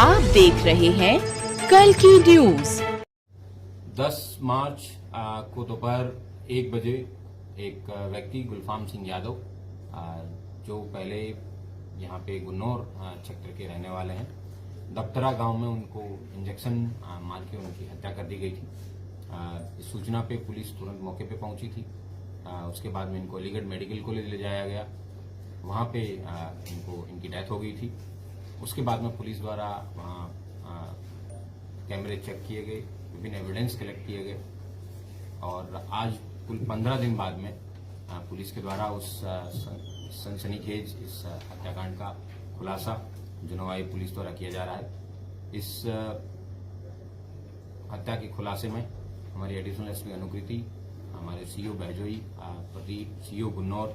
आप देख रहे हैं कल की न्यूज। 10 मार्च को दोपहर 1 बजे एक व्यक्ति गुलफाम सिंह यादव जो पहले यहाँ पे गुन्नौर क्षेत्र के रहने वाले हैं, दफ्तरा गांव में उनको इंजेक्शन मार के उनकी हत्या कर दी गई थी। इस सूचना पे पुलिस तुरंत मौके पे पहुंची थी। उसके बाद में इनको अलीगढ़ मेडिकल कॉलेज ले जाया गया, वहां पे इनकी डेथ हो गई थी। उसके बाद में पुलिस द्वारा वहां कैमरे चेक किए गए, विभिन्न एविडेंस कलेक्ट किए गए और आज कुल 15 दिन बाद में पुलिस के द्वारा उस सनसनीखेज इस हत्याकांड का खुलासा जुनवाई पुलिस द्वारा किया जा रहा है। इस हत्या के खुलासे में हमारी एडिशनल एसपी अनुकृति, हमारे सीओ बहजोई, प्रदीप, सीओ गुन्नौर,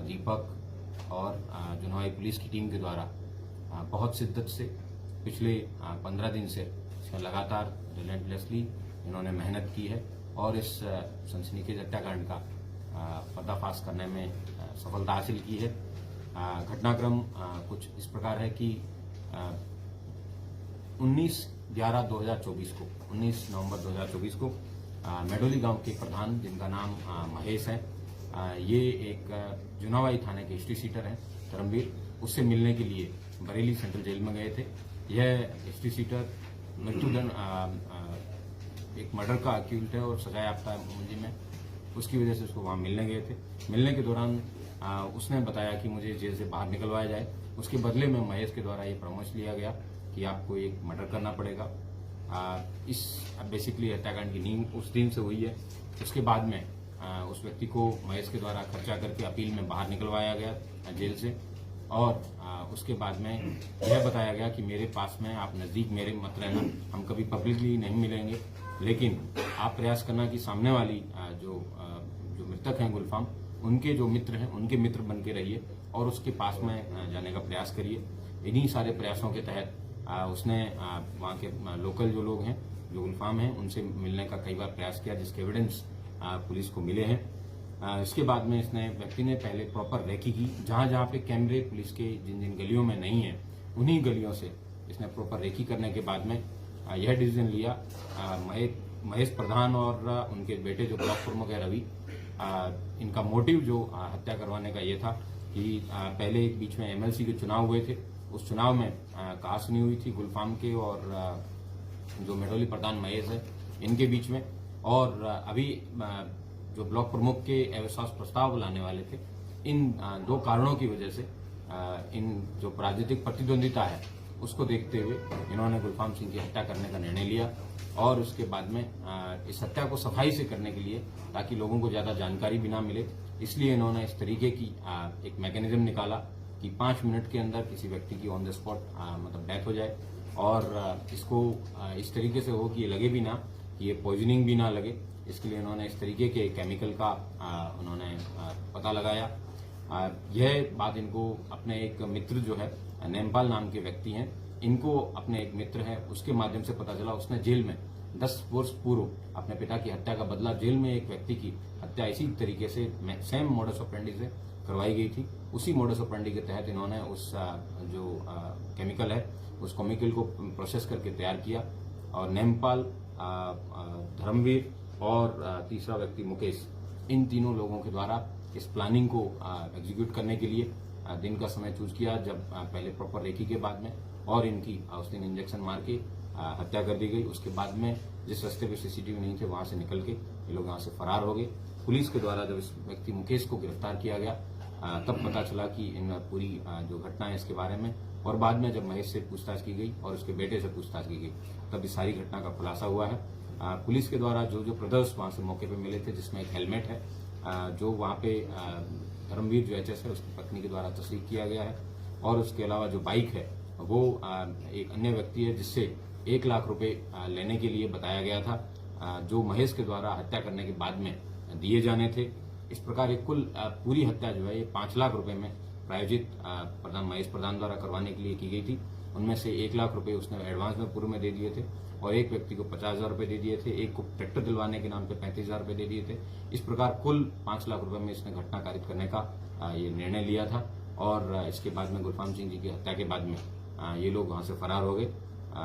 दीपक और जुनवाई पुलिस की टीम के द्वारा बहुत शिद्दत से पिछले 15 दिन से लगातार रिलेंटलेसली इन्होंने मेहनत की है और इस सनसनीखेज हत्याकांड का पर्दाफाश करने में सफलता हासिल की है। घटनाक्रम कुछ इस प्रकार है कि 19 नवंबर 2024 को मेडोली गांव के प्रधान, जिनका नाम महेश है, ये एक जुनावाई थाने के हिस्ट्री सीटर हैं धर्मवीर, उससे मिलने के लिए बरेली सेंट्रल जेल में गए थे। यह हिस्ट्री सीटर मृत्युदंड एक मर्डर का अक्यूज्ड है और सजा याफ्ता है मुलजिम में, उसकी वजह से उसको वहां मिलने गए थे। मिलने के दौरान उसने बताया कि मुझे जेल से बाहर निकलवाया जाए। उसके बदले में महेश के द्वारा ये परामर्श लिया गया कि आपको एक मर्डर करना पड़ेगा। इस बेसिकली हत्याकांड की नींव उस दिन से हुई है। उसके बाद में उस व्यक्ति को महेश के द्वारा खर्चा करके अपील में बाहर निकलवाया गया जेल से और उसके बाद में यह बताया गया कि मेरे पास में आप नजदीक मेरे मत रहना, हम कभी पब्लिकली नहीं मिलेंगे, लेकिन आप प्रयास करना कि सामने वाली जो मृतक हैं गुलफाम, उनके जो मित्र हैं उनके मित्र बन के रहिए और उसके पास में जाने का प्रयास करिए। इन्हीं सारे प्रयासों के तहत उसने वहाँ के लोकल जो लोग हैं, जो गुलफाम हैं, उनसे मिलने का कई बार प्रयास किया, जिसके एविडेंस पुलिस को मिले हैं। इसके बाद में इसने व्यक्ति ने पहले प्रॉपर रेकी की, जहां जहां पे कैमरे पुलिस के जिन जिन गलियों में नहीं है उन्हीं गलियों से इसने प्रॉपर रेकी करने के बाद में यह डिसीजन लिया। महेश प्रधान और उनके बेटे जो ब्लॉक प्रमुख है रवि, इनका मोटिव जो हत्या करवाने का ये था कि पहले एक बीच में एमएलसी के चुनाव हुए थे, उस चुनाव में कहासुनी हुई थी गुलफाम के और जो मेडोली प्रधान महेश है इनके बीच में, और अभी जो ब्लॉक प्रमुख के अविश्वास प्रस्ताव लाने वाले थे, इन दो कारणों की वजह से इन जो राजनीतिक प्रतिद्वंदिता है उसको देखते हुए इन्होंने गुलफाम सिंह की हत्या करने का निर्णय लिया और उसके बाद में इस हत्या को सफाई से करने के लिए, ताकि लोगों को ज्यादा जानकारी भी ना मिले, इसलिए इन्होंने इस तरीके की एक मैकेनिज्म निकाला कि 5 मिनट के अंदर किसी व्यक्ति की ऑन द स्पॉट मतलब डेथ हो जाए और इसको इस तरीके से हो कि ये लगे भी ना, कि ये पॉइजनिंग भी ना लगे। इसके लिए उन्होंने इस तरीके के केमिकल का उन्होंने पता लगाया। यह बात इनको अपने एक मित्र जो है नेमपाल नाम के व्यक्ति हैं, इनको अपने एक मित्र है उसके माध्यम से पता चला। उसने जेल में 10 वर्ष पूर्व अपने पिता की हत्या का बदला, जेल में एक व्यक्ति की हत्या इसी तरीके से सेम मोडस ऑपरेंडी से करवाई गई थी। उसी मोडस ऑपरेंडी के तहत इन्होंने उस जो केमिकल है उस केमिकल को प्रोसेस करके तैयार किया और नेमपाल, धर्मवीर और तीसरा व्यक्ति मुकेश, इन तीनों लोगों के द्वारा इस प्लानिंग को एग्जीक्यूट करने के लिए दिन का समय चूज किया, जब पहले प्रॉपर रेकी के बाद में और इनकी उस दिन इंजेक्शन मार के हत्या कर दी गई। उसके बाद में जिस रास्ते पे सीसीटीवी नहीं थे वहां से निकल के ये लोग यहाँ से फरार हो गए। पुलिस के द्वारा जब इस व्यक्ति मुकेश को गिरफ्तार किया गया तब पता चला कि इन पूरी जो घटना है इसके बारे में, और बाद में जब महेश से पूछताछ की गई और उसके बेटे से पूछताछ की गई तब इस सारी घटना का खुलासा हुआ है। पुलिस के द्वारा जो जो ब्रदर्स वहां से मौके पे मिले थे, जिसमें एक हेलमेट है जो वहां पे धर्मवीर जो एचएस है उसकी पत्नी के द्वारा तस्लीम किया गया है, और उसके अलावा जो बाइक है वो एक अन्य व्यक्ति है जिससे 1 लाख रुपए लेने के लिए बताया गया था, जो महेश के द्वारा हत्या करने के बाद में दिए जाने थे। इस प्रकार एक कुल पूरी हत्या जो है ये 5 लाख रुपए में प्रायोजित प्रधान महेश प्रधान द्वारा करवाने के लिए की गई थी। उनमें से 1 लाख रुपए उसने एडवांस में पूर्व में दे दिए थे और एक व्यक्ति को 50,000 रुपए दे दिए थे, एक को ट्रैक्टर दिलवाने के नाम पे 35,000 रुपए दे दिए थे। इस प्रकार कुल 5 लाख रुपए में इसने घटना कारित करने का ये निर्णय लिया था और इसके बाद में गुलफाम सिंह जी की हत्या के बाद में ये लोग वहां से फरार हो गए।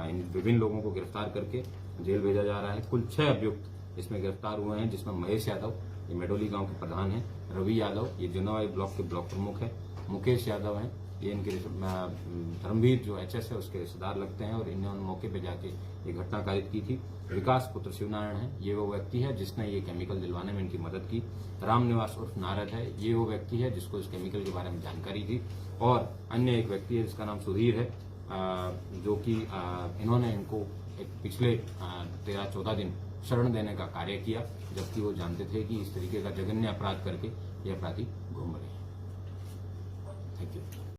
इन विभिन्न लोगों को गिरफ्तार करके जेल भेजा जा रहा है। कुल 6 अभियुक्त इसमें गिरफ्तार हुए हैं, जिसमें महेश यादव, ये मेडोली गांव के प्रधान हैं, रवि यादव, ये जुनावाई ब्लॉक के ब्लॉक प्रमुख है, मुकेश यादव हैं, ये इनके धर्मवीर जो एचएस है उसके रिश्तेदार लगते हैं, और इन्होंने मौके पे जाके ये घटना कारित की थी। विकास पुत्र शिवनारायण है, ये वो व्यक्ति है जिसने ये केमिकल दिलवाने में इनकी मदद की। रामनिवास उर्फ नारद है, ये वो व्यक्ति है जिसको इस केमिकल के बारे में जानकारी थी। और अन्य एक व्यक्ति है जिसका नाम सुधीर है, जो कि इन्होंने इनको एक पिछले 13-14 दिन शरण देने का कार्य किया, जबकि वो जानते थे कि इस तरीके का जघन्य अपराध करके ये अपराधी घूम रहे हैं। Thank you.